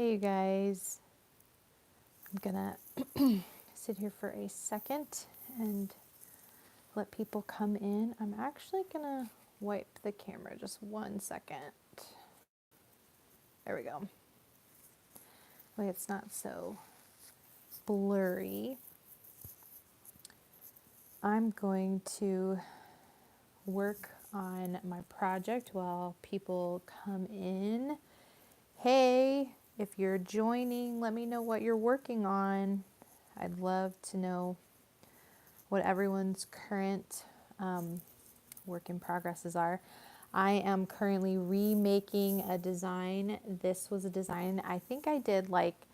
Hey you guys, I'm gonna sit here for a second and let people come in. I'm actually gonna wipe the camera just 1 second. There we go. Way it's not so blurry. I'm going to work on my project while people come in. Hey, if you're joining, let me know what you're working on. I'd love to know what everyone's current work in progresses are. I am currently remaking a design. This was a design I think I did like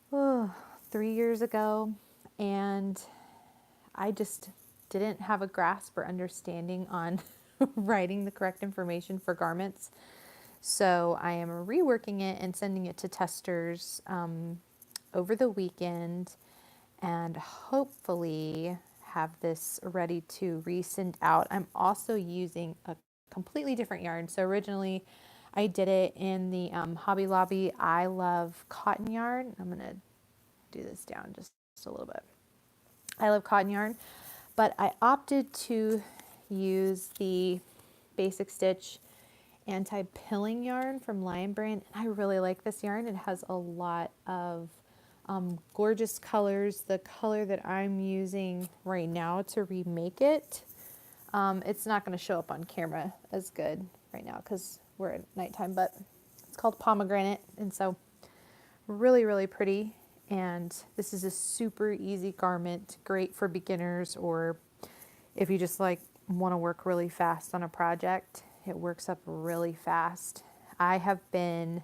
3 years ago, and I just didn't have a grasp or understanding on writing the correct information for garments. So I am reworking it and sending it to testers over the weekend, and hopefully have this ready to resend out. I'm also using a completely different yarn. So originally I did it in the Hobby Lobby I Love cotton yarn. I'm gonna do this down just a little bit. I love cotton yarn, but I opted to use the Basic Stitch anti-pilling yarn from Lion Brand. And I really like this yarn. It has a lot of gorgeous colors. The color that I'm using right now to remake it, it's not going to show up on camera as good right now because we're at nighttime, but it's called pomegranate, and so really, really pretty. And this is a super easy garment, great for beginners, or if you just like want to work really fast on a project. It works up really fast. I have been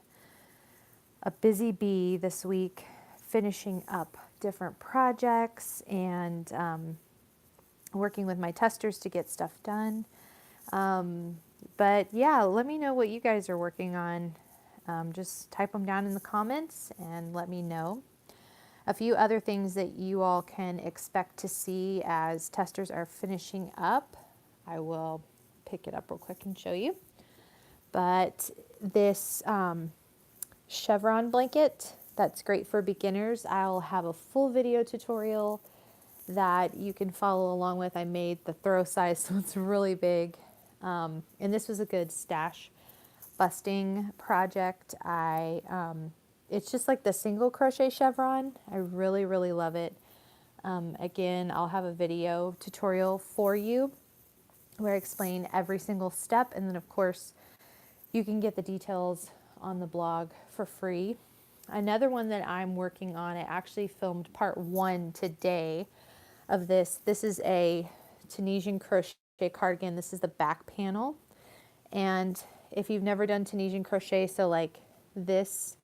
a busy bee this week, finishing up different projects and working with my testers to get stuff done. But yeah, let me know what you guys are working on. Just type them down in the comments and let me know. A few other things that you all can expect to see as testers are finishing up. I will pick it up real quick and show you. But this chevron blanket, that's great for beginners. I'll have a full video tutorial that you can follow along with. I made the throw size, so it's really big. And this was a good stash busting project. It's just like the single crochet chevron. I really, really love it. Again, I'll have a video tutorial for you where I explain every single step, and then of course you can get the details on the blog for free. Another one that I'm working on, I actually filmed part 1 today of this. This is a Tunisian crochet cardigan. This is the back panel. And if you've never done Tunisian crochet, so like this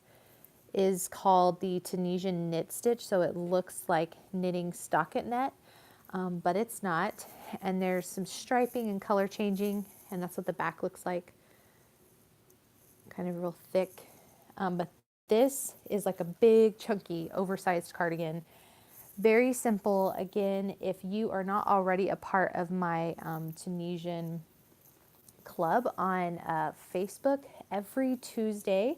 is called the Tunisian knit stitch. So it looks like knitting stockinette net, but it's not. And there's some striping and color changing, and that's what the back looks like. Kind of real thick. But this is like a big, chunky, oversized cardigan. Very simple. Again, if you are not already a part of my Tunisian club on Facebook, every Tuesday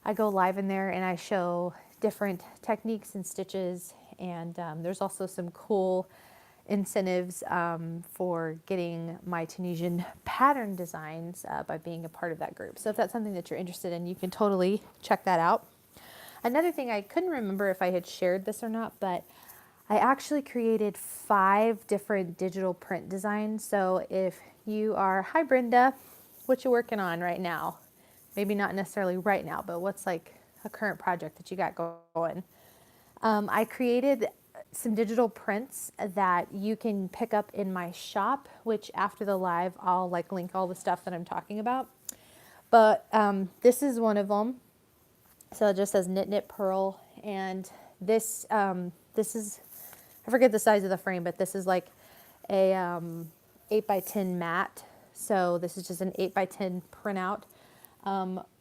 I go live in there and I show different techniques and stitches. And there's also some cool incentives for getting my Tunisian pattern designs by being a part of that group. So if that's something that you're interested in, you can totally check that out. Another thing, I couldn't remember if I had shared this or not, but I actually created 5 different digital print designs. So if you are, hi Brenda, what you working on right now? Maybe not necessarily right now, but what's like a current project that you got going? I created some digital prints that you can pick up in my shop, which after the live, I'll like link all the stuff that I'm talking about. But this is one of them. So it just says knit, knit, purl. And this, this is, I forget the size of the frame, but this is like a 8x10 mat. So this is just an 8x10 printout.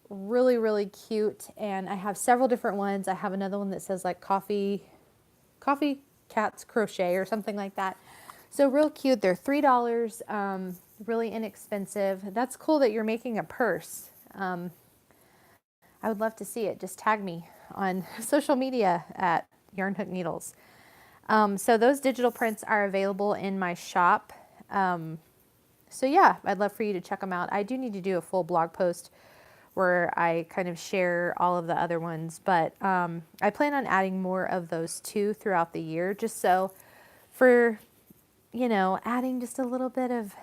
Really, really cute. And I have several different ones. I have another one that says like coffee cats crochet or something like that. So real cute. They're $3, really inexpensive. That's cool that you're making a purse. I would love to see it. Just tag me on social media at YarnHookNeedles. So those digital prints are available in my shop. So yeah, I'd love for you to check them out. I do need to do a full blog post where I kind of share all of the other ones, but I plan on adding more of those too throughout the year, just so for, you know, adding just a little bit of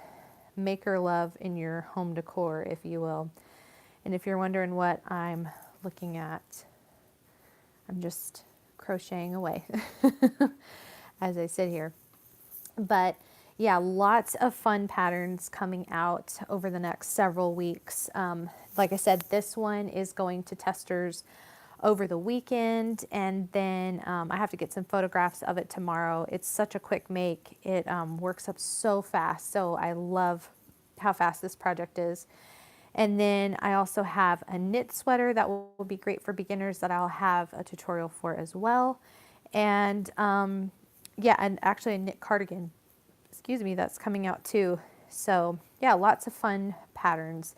maker love in your home decor, if you will. And if you're wondering what I'm looking at, I'm just crocheting away as I sit here. But yeah, lots of fun patterns coming out over the next several weeks. Like I said, this one is going to testers over the weekend, and then I have to get some photographs of it tomorrow. It's such a quick make. It works up so fast, so I love how fast this project is. And then I also have a knit sweater that will be great for beginners that I'll have a tutorial for as well. And yeah, and actually a knit cardigan, excuse me, that's coming out too. So yeah, lots of fun patterns.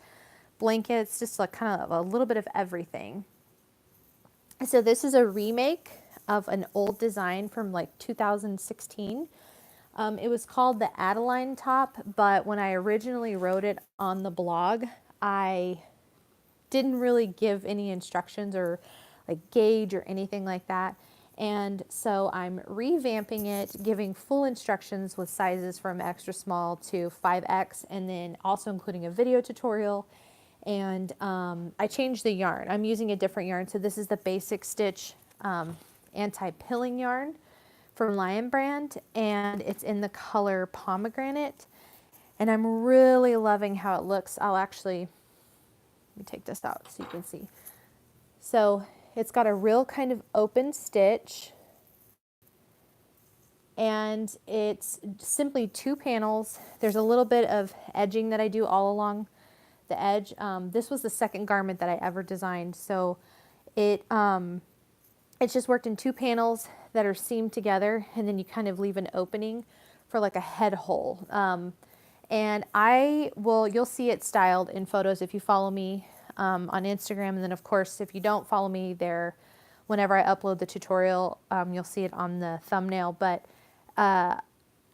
Blankets, just like kind of a little bit of everything. So this is a remake of an old design from like 2016. It was called the Adeline top, but when I originally wrote it on the blog, I didn't really give any instructions or like gauge or anything like that. And so I'm revamping it, giving full instructions with sizes from extra small to 5X, and then also including a video tutorial. And I changed the yarn. I'm using a different yarn. So this is the Basic Stitch anti-pilling yarn from Lion Brand, and it's in the color pomegranate. And I'm really loving how it looks. I'll actually, let me take this out so you can see. So it's got a real kind of open stitch, and it's simply 2 panels. There's a little bit of edging that I do all along the edge. This was the second garment that I ever designed, so it's just worked in 2 panels that are seamed together, and then you kind of leave an opening for like a head hole. And you'll see it styled in photos if you follow me on Instagram. And then of course, if you don't follow me there, whenever I upload the tutorial, you'll see it on the thumbnail. But I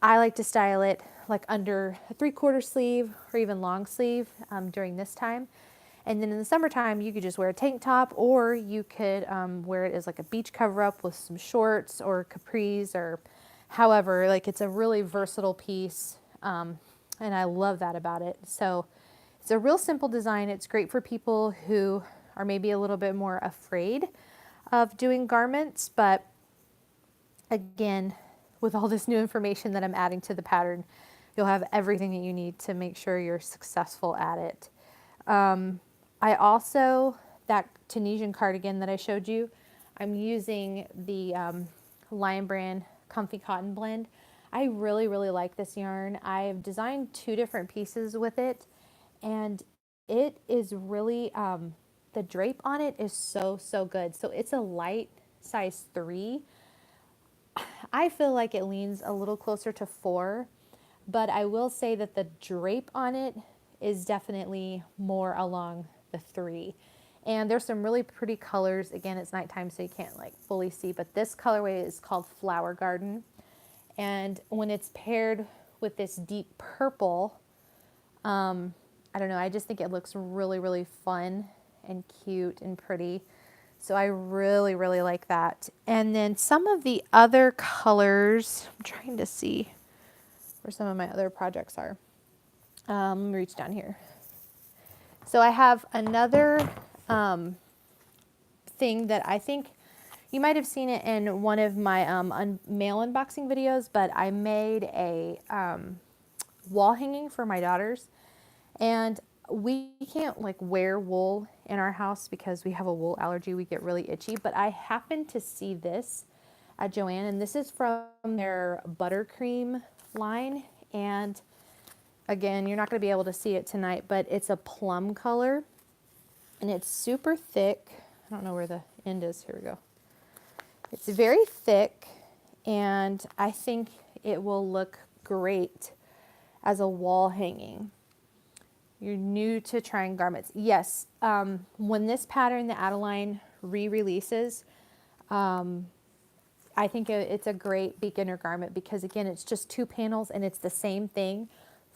like to style it like under a 3/4 sleeve or even long sleeve during this time. And then in the summertime, you could just wear a tank top, or you could wear it as like a beach cover up with some shorts or capris, or however, like it's a really versatile piece. And I love that about it. So it's a real simple design. It's great for people who are maybe a little bit more afraid of doing garments. But again, with all this new information that I'm adding to the pattern, you'll have everything that you need to make sure you're successful at it. I also, that Tunisian cardigan that I showed you, I'm using the Lion Brand Comfy Cotton Blend. I really, really like this yarn. I've designed 2 different pieces with it, and it is really, the drape on it is so, so good. So it's a light size 3. I feel like it leans a little closer to 4, but I will say that the drape on it is definitely more along the 3. And there's some really pretty colors. Again, it's nighttime, so you can't like fully see, but this colorway is called Flower Garden. And when it's paired with this deep purple, I don't know, I just think it looks really, really fun and cute and pretty. So I really, really like that. And then some of the other colors, I'm trying to see where some of my other projects are. Let me reach down here. So I have another thing that I think you might have seen it in one of my mail unboxing videos, but I made a wall hanging for my daughters. And we can't like wear wool in our house because we have a wool allergy. We get really itchy. But I happened to see this at Joann, and this is from their buttercream line. And again, you're not going to be able to see it tonight, but it's a plum color, and it's super thick. I don't know where the end is. Here we go. It's very thick, and I think it will look great as a wall hanging. You're new to trying garments. Yes, when this pattern, the Adeline, re-releases, I think it's a great beginner garment because again, it's just 2 panels and it's the same thing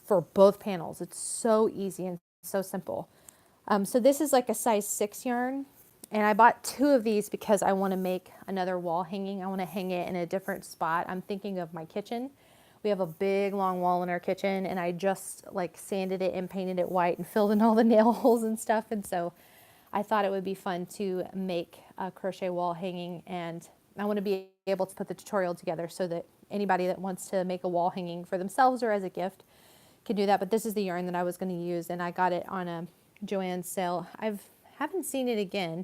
for both panels. It's so easy and so simple. So this is like a size 6 yarn, and I bought 2 of these because I want to make another wall hanging. I want to hang it in a different spot. I'm thinking of my kitchen. We have a big long wall in our kitchen, and I just like sanded it and painted it white and filled in all the nail holes and stuff. And so I thought it would be fun to make a crochet wall hanging, and I want to be able to put the tutorial together so that anybody that wants to make a wall hanging for themselves or as a gift can do that. But this is the yarn that I was going to use, and I got it on a Joann's sale. Haven't seen it again.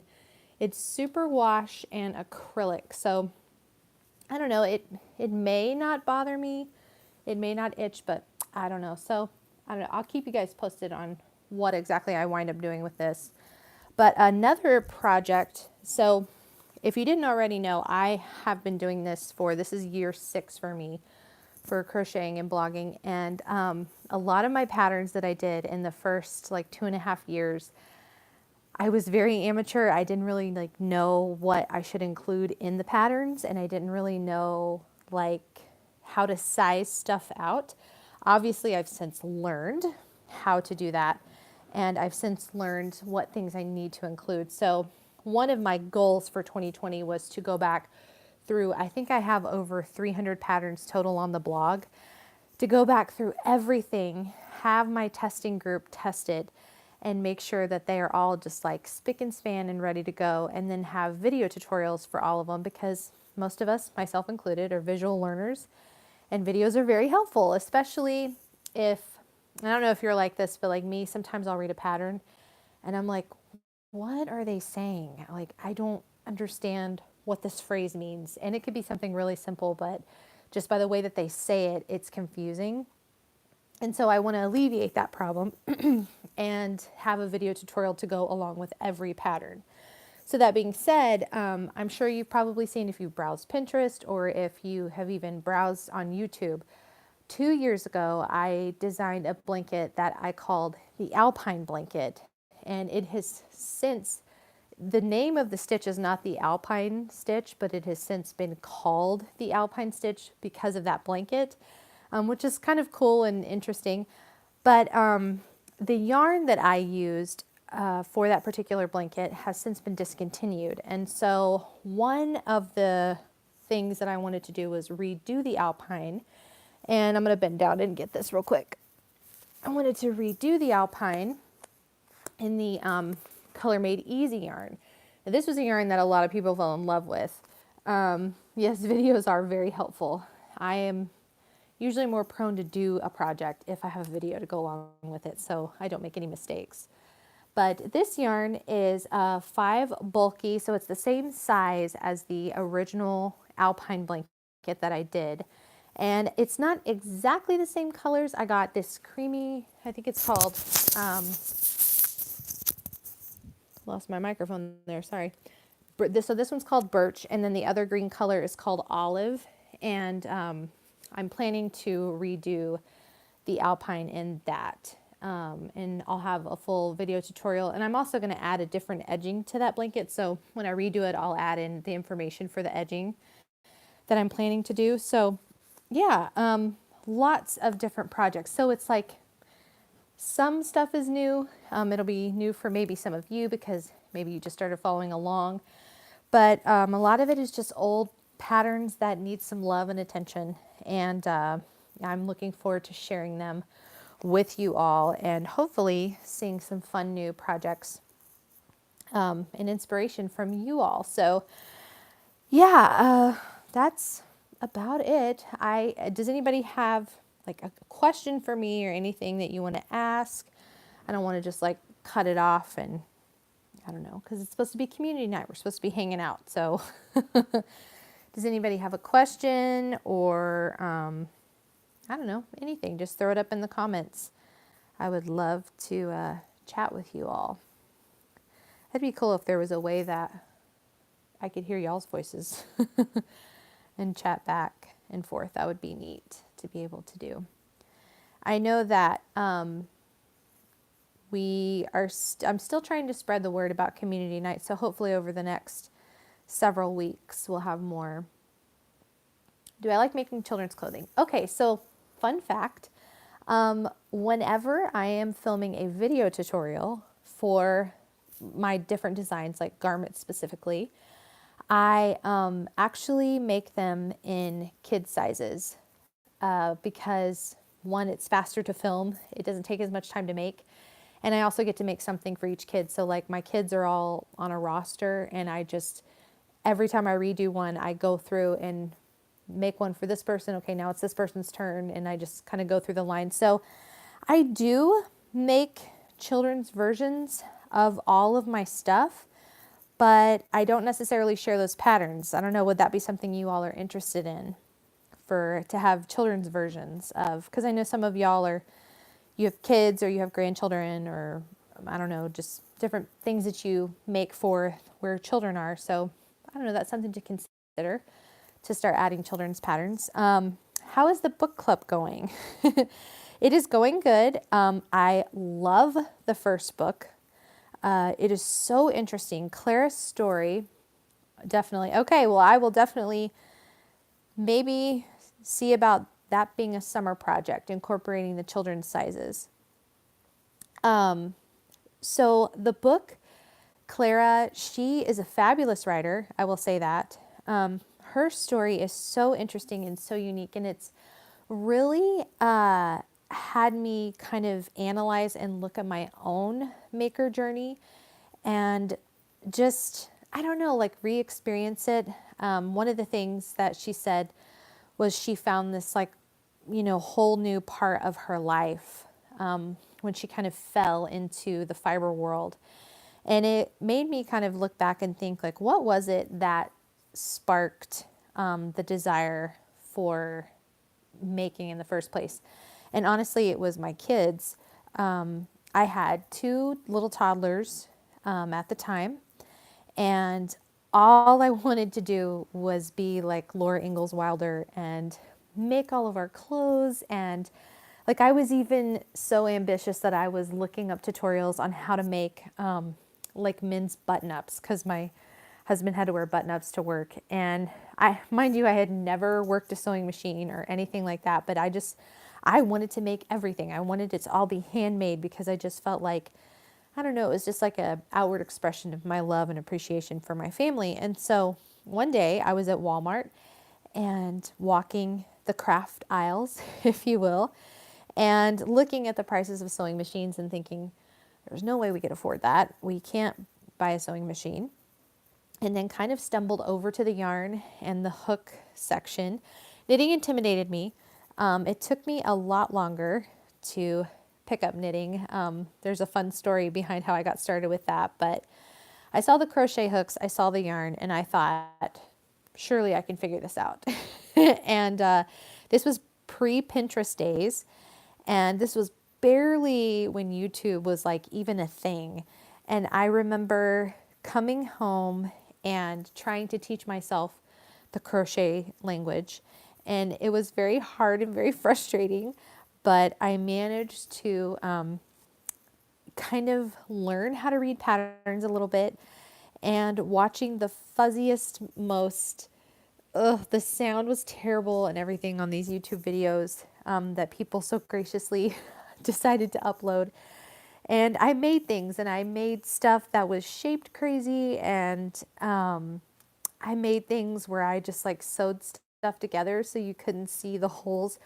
It's super wash and acrylic, so I don't know. It may not bother me. It may not itch, but I don't know. So I don't know. I'll keep you guys posted on what exactly I wind up doing with this. But another project, so if you didn't already know, I have been doing this this is year 6 for me for crocheting and blogging. And a lot of my patterns that I did in the first like 2.5 years, I was very amateur. I didn't really like know what I should include in the patterns, and I didn't really know like how to size stuff out. Obviously, I've since learned how to do that, and I've since learned what things I need to include. So one of my goals for 2020 was to go back through, I think I have over 300 patterns total on the blog, to go back through everything, have my testing group test it, and make sure that they are all just like spick and span and ready to go, and then have video tutorials for all of them, because most of us, myself included, are visual learners, and videos are very helpful, especially if, I don't know if you're like this, but like me, sometimes I'll read a pattern and I'm like, what are they saying? Like, I don't understand what this phrase means. And it could be something really simple, but just by the way that they say it, it's confusing. And so I want to alleviate that problem and have a video tutorial to go along with every pattern. So that being said, I'm sure you've probably seen, if you browse Pinterest or if you have even browsed on YouTube, 2 years ago, I designed a blanket that I called the Alpine blanket. And it has since, the name of the stitch is not the Alpine stitch, but it has since been called the Alpine stitch because of that blanket, which is kind of cool and interesting. But the yarn that I used for that particular blanket has since been discontinued. And so one of the things that I wanted to do was redo the Alpine. And I'm going to bend down and get this real quick. I wanted to redo the Alpine in the Color Made Easy yarn. Now, this was a yarn that a lot of people fell in love with. Yes, videos are very helpful. I am usually more prone to do a project if I have a video to go along with it, so I don't make any mistakes. But this yarn is 5 bulky, so it's the same size as the original Alpine blanket that I did. And it's not exactly the same colors. I got this creamy, I think it's called, lost my microphone there, sorry. So this one's called Birch, and then the other green color is called Olive. And I'm planning to redo the Alpine in that. And I'll have a full video tutorial. And I'm also going to add a different edging to that blanket. So when I redo it, I'll add in the information for the edging that I'm planning to do. So yeah, lots of different projects. So it's like some stuff is new. It'll be new for maybe some of you because maybe you just started following along. But a lot of it is just old patterns that need some love and attention. And I'm looking forward to sharing them with you all and hopefully seeing some fun new projects and inspiration from you all. So yeah, that's about it. Does anybody have like a question for me or anything that you want to ask? I don't want to just like cut it off and I don't know, because it's supposed to be community night. We're supposed to be hanging out. So does anybody have a question or I don't know, anything? Just throw it up in the comments. I would love to chat with you all. That'd be cool if there was a way that I could hear y'all's voices and chat back and forth. That would be neat to be able to do. I know that I'm still trying to spread the word about community night. So hopefully over the next several weeks, we'll have more. Do I like making children's clothing? Okay, so fun fact. Whenever I am filming a video tutorial for my different designs, like garments specifically, I actually make them in kid sizes because one, it's faster to film. It doesn't take as much time to make. And I also get to make something for each kid. So like my kids are all on a roster, and every time I redo one, I go through and make one for this person. Okay, now it's this person's turn. And I just kind of go through the line. So I do make children's versions of all of my stuff, but I don't necessarily share those patterns. I don't know, would that be something you all are interested in to have children's versions of? Because I know some of y'all you have kids or you have grandchildren, or I don't know, just different things that you make for where children are. So I don't know, that's something to consider, to start adding children's patterns. How is the book club going? It is going good. I love the first book. It is so interesting. Clara's story, definitely. Okay, well, I will definitely maybe see about that being a summer project, incorporating the children's sizes. So the book, Clara, she is a fabulous writer. I will say that. Her story is so interesting and so unique, and it's really had me kind of analyze and look at my own maker journey and just, I don't know, like re-experience it. One of the things that she said was she found this like, whole new part of her life when she kind of fell into the fiber world. And it made me kind of look back and think like, what was it that sparked the desire for making in the first place? And honestly, it was my kids. I had 2 little toddlers at the time, and all I wanted to do was be like Laura Ingalls Wilder and make all of our clothes. And like, I was even so ambitious that I was looking up tutorials on how to make like men's button-ups, because my husband had to wear button-ups to work. And mind you, I had never worked a sewing machine or anything like that, but I wanted to make everything. I wanted it to all be handmade because I just felt like, I don't know, it was just like a outward expression of my love and appreciation for my family. And so one day I was at Walmart and walking the craft aisles, if you will, and looking at the prices of sewing machines and thinking, there's no way we could afford that. We can't buy a sewing machine. And then kind of stumbled over to the yarn and the hook section. Knitting intimidated me. It took me a lot longer to pick up knitting. There's a fun story behind how I got started with that, but I saw the crochet hooks, I saw the yarn, and I thought, surely I can figure this out. And this was pre-Pinterest days, and this was barely when YouTube was like even a thing. And I remember coming home and trying to teach myself the crochet language, and it was very hard and very frustrating, but I managed to kind of learn how to read patterns a little bit. And watching the fuzziest, the sound was terrible and everything on these YouTube videos that people so graciously decided to upload. And I made things, and I made stuff that was shaped crazy, and I made things where I just like sewed stuff together so you couldn't see the holes.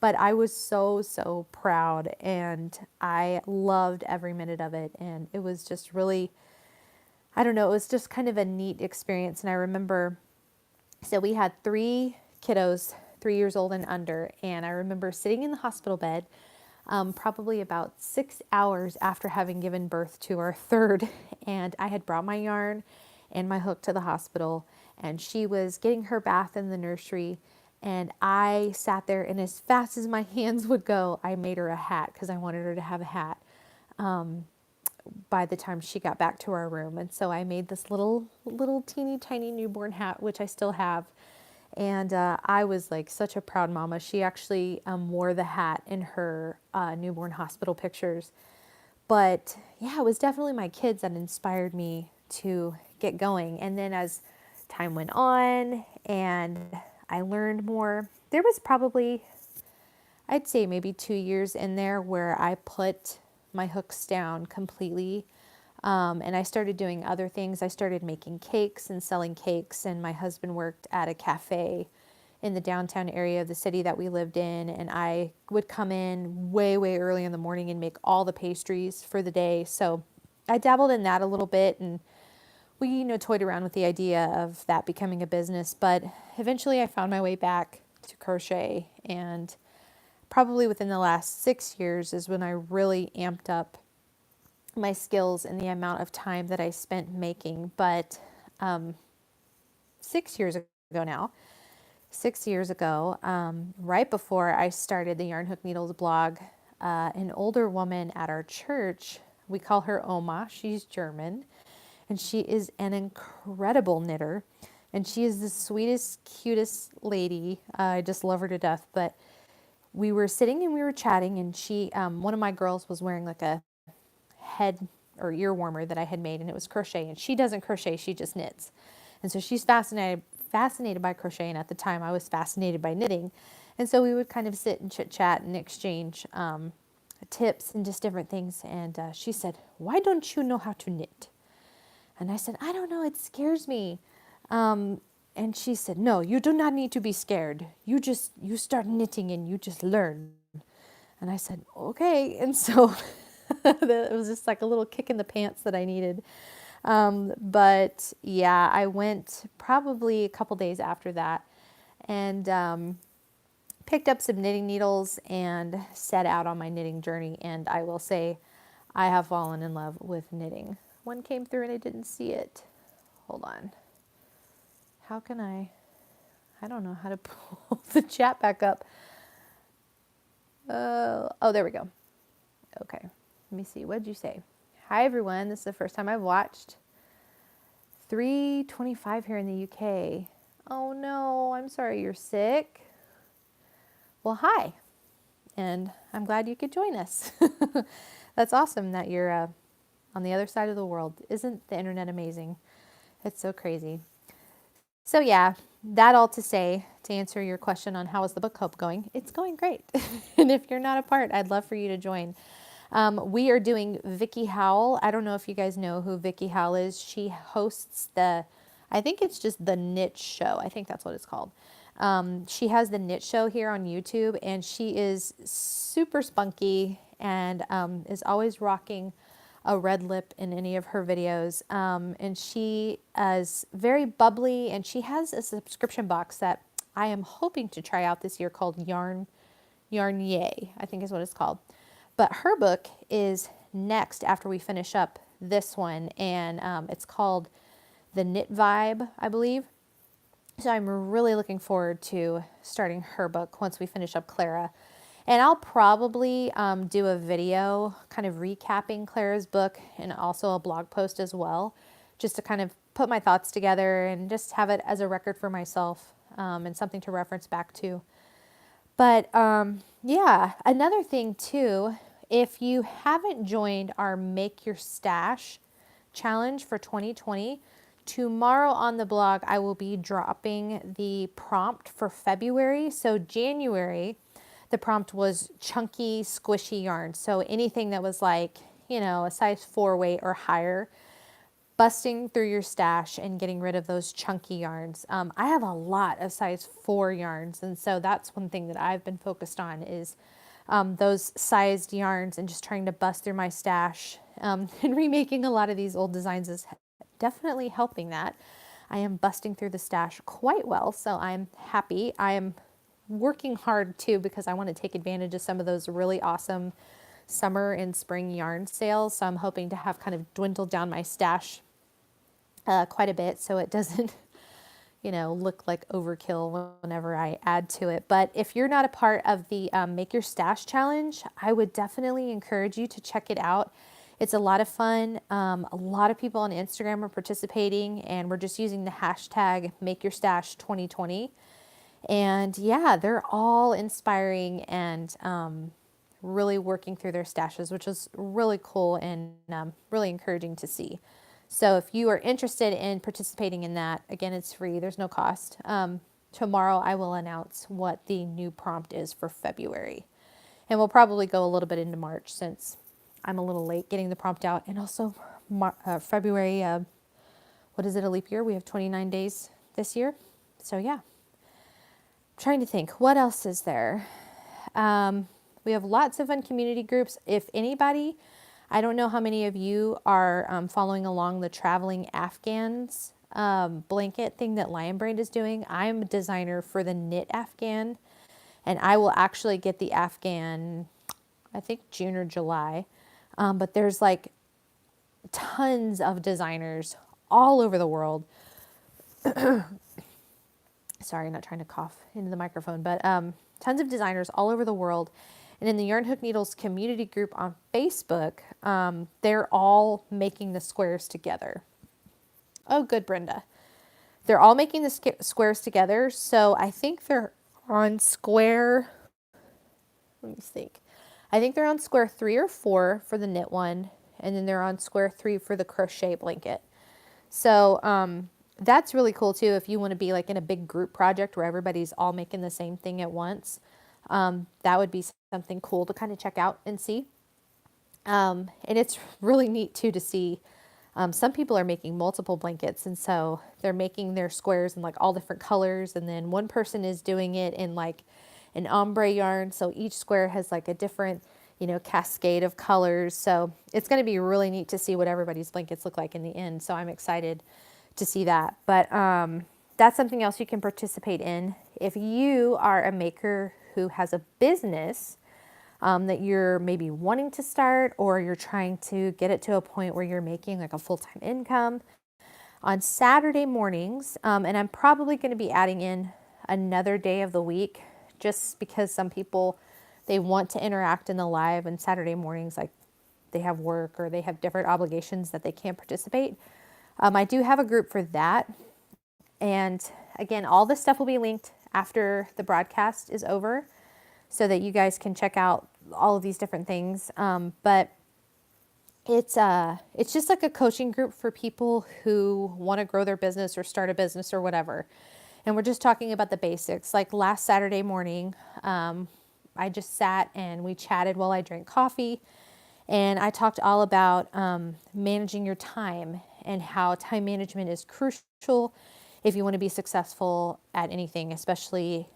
But I was so, so proud, and I loved every minute of it. And it was just really, I don't know, it was just kind of a neat experience. And I remember, so we had 3 kiddos, 3 years old and under. And I remember sitting in the hospital bed, probably about 6 hours after having given birth to our third. And I had brought my yarn and my hook to the hospital, and she was getting her bath in the nursery. And I sat there, and as fast as my hands would go, I made her a hat because I wanted her to have a hat by the time she got back to our room. And so I made this little teeny tiny newborn hat, which I still have. And I was like such a proud mama. She actually wore the hat in her newborn hospital pictures. But yeah, it was definitely my kids that inspired me to get going. And then as time went on and I learned more, there was probably, I'd say maybe 2 years in there where I put my hooks down completely. And I started doing other things. I started making cakes and selling cakes, and my husband worked at a cafe in the downtown area of the city that we lived in. And I would come in way, way early in the morning and make all the pastries for the day. So I dabbled in that a little bit, and we, toyed around with the idea of that becoming a business. But eventually I found my way back to crochet, and probably within the last 6 years is when I really amped up my skills and the amount of time that I spent making. But 6 years ago now, 6 years ago, right before I started the YarnHookNeedles blog, an older woman at our church, we call her Oma, she's German, and she is an incredible knitter. And she is the sweetest, cutest lady. I just love her to death. But we were sitting and we were chatting, and she, one of my girls was wearing like a head or ear warmer that I had made, and it was crochet. And she doesn't crochet, she just knits. And so she's fascinated by crochet, and at the time I was fascinated by knitting. And so we would kind of sit and chit chat and exchange tips and just different things. And she said, "Why don't you know how to knit?" And I said, "I don't know, it scares me." And she said, "No, you do not need to be scared. You start knitting and you just learn." And I said, "Okay." And so it was just like a little kick in the pants that I needed. But yeah, I went probably a couple days after that and picked up some knitting needles and set out on my knitting journey. And I will say I have fallen in love with knitting. One came through and I didn't see it. Hold on. How can I don't know how to pull the chat back up. Oh, there we go. Okay. Let me see. What did you say? Hi, everyone. This is the first time I've watched. 3:25 here in the UK. Oh, no. I'm sorry you're sick. Well, hi. And I'm glad you could join us. That's awesome that you're on the other side of the world. Isn't the internet amazing? It's so crazy. So yeah, that all to say, to answer your question on how is the book club going, it's going great. And if you're not a part, I'd love for you to join. We are doing Vicky Howell. I don't know if you guys know who Vicky Howell is. She hosts I think it's just the Knit Show. I think that's what it's called. She has the Knit Show here on YouTube, and she is super spunky and is always rocking a red lip in any of her videos. And she is very bubbly, and she has a subscription box that I am hoping to try out this year called YarnYay, I think is what it's called. But her book is next after we finish up this one, and it's called The Knit Vibe, I believe. So I'm really looking forward to starting her book once we finish up Clara. And I'll probably do a video kind of recapping Clara's book and also a blog post as well, just to kind of put my thoughts together and just have it as a record for myself and something to reference back to. But yeah, another thing too, if you haven't joined our Make Your Stash challenge for 2020, tomorrow on the blog, I will be dropping the prompt for February. So January, the prompt was chunky, squishy yarn. So anything that was like, a size 4 weight or higher, busting through your stash and getting rid of those chunky yarns. I have a lot of size 4 yarns. And so that's one thing that I've been focused on is those sized yarns and just trying to bust through my stash. And remaking a lot of these old designs is definitely helping that. I am busting through the stash quite well, so I'm happy. I am working hard too because I want to take advantage of some of those really awesome summer and spring yarn sales. So I'm hoping to have kind of dwindled down my stash quite a bit so it doesn't, look like overkill whenever I add to it. But if you're not a part of the Make Your Stash Challenge, I would definitely encourage you to check it out. It's a lot of fun. A lot of people on Instagram are participating, and we're just using the hashtag MakeYourStash2020. And yeah, they're all inspiring and really working through their stashes, which was really cool and really encouraging to see. So if you are interested in participating in that, again, it's free. There's no cost. Tomorrow I will announce what the new prompt is for February. And we'll probably go a little bit into March since I'm a little late getting the prompt out. And also February, what is it, a leap year? We have 29 days this year. So yeah, trying to think, what else is there? We have lots of fun community groups. If anybody, I don't know how many of you are following along the Traveling Afghans blanket thing that Lion Brand is doing. I'm a designer for the knit Afghan, and I will actually get the Afghan, I think June or July. But there's like tons of designers all over the world. Sorry, not trying to cough into the microphone, but tons of designers all over the world. And in the YarnHookNeedles community group on Facebook, they're all making the squares together. Oh, good, Brenda. They're all making the squares together. So I think they're on square, let me think. I think they're on square 3 or 4 for the knit one. And then they're on square 3 for the crochet blanket. So that's really cool too. If you want to be like in a big group project where everybody's all making the same thing at once, that would be something cool to kind of check out and see. And it's really neat too to see. Some people are making multiple blankets, and so they're making their squares in like all different colors, and then one person is doing it in like an ombre yarn, so each square has like a different, you know, cascade of colors. So it's going to be really neat to see what everybody's blankets look like in the end. So I'm excited to see that. But that's something else you can participate in. If you are a maker who has a business that you're maybe wanting to start, or you're trying to get it to a point where you're making like a full-time income, on Saturday mornings, and I'm probably going to be adding in another day of the week just because some people, they want to interact in the live, and Saturday mornings, like they have work or they have different obligations that they can't participate. I do have a group for that. And again, all this stuff will be linked after the broadcast is over so that you guys can check out all of these different things. But it's just like a coaching group for people who want to grow their business or start a business or whatever. And we're just talking about the basics. Like last Saturday morning, I just sat and we chatted while I drank coffee. And I talked all about managing your time and how time management is crucial if you want to be successful at anything, especially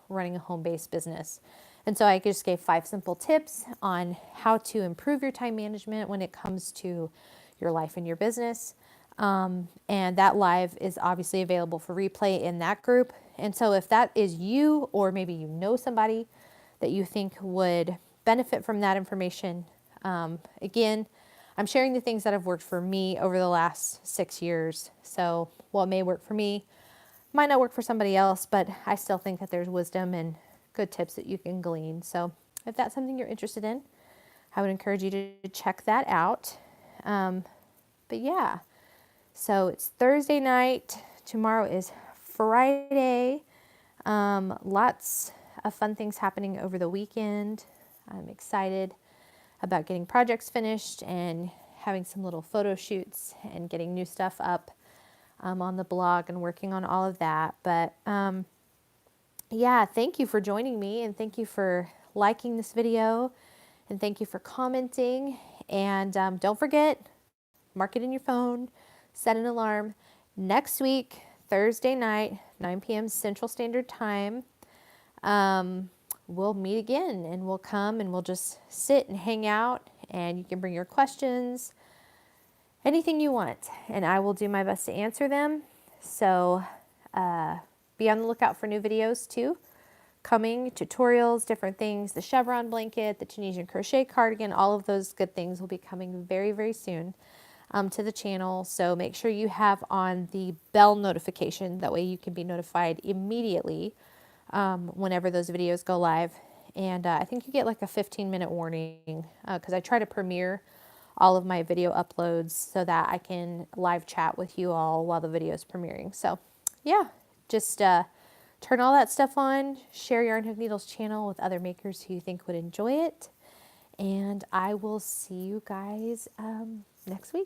running a home-based business. And so I just gave 5 simple tips on how to improve your time management when it comes to your life and your business. And that live is obviously available for replay in that group. And so if that is you, or maybe you know somebody that you think would benefit from that information, again, I'm sharing the things that have worked for me over the last 6 years. So what may work for me might not work for somebody else, but I still think that there's wisdom and good tips that you can glean. So if that's something you're interested in, I would encourage you to check that out. But yeah, so it's Thursday night. Tomorrow is Friday. Lots of fun things happening over the weekend. I'm excited about getting projects finished and having some little photo shoots and getting new stuff up on the blog and working on all of that. But yeah, thank you for joining me, and thank you for liking this video, and thank you for commenting. And don't forget, mark it in your phone, set an alarm. Next week, Thursday night, 9 p.m. Central Standard Time, we'll meet again, and we'll come and we'll just sit and hang out, and you can bring your questions, anything you want, and I will do my best to answer them. So be on the lookout for new videos too. Coming, tutorials, different things, the chevron blanket, the Tunisian crochet cardigan, all of those good things will be coming very, very soon to the channel. So make sure you have on the bell notification. That way you can be notified immediately whenever those videos go live. And I think you get like a 15-minute warning because I try to premiere all of my video uploads so that I can live chat with you all while the video is premiering. So yeah, just turn all that stuff on, share YarnHookNeedles channel with other makers who you think would enjoy it. And I will see you guys next week.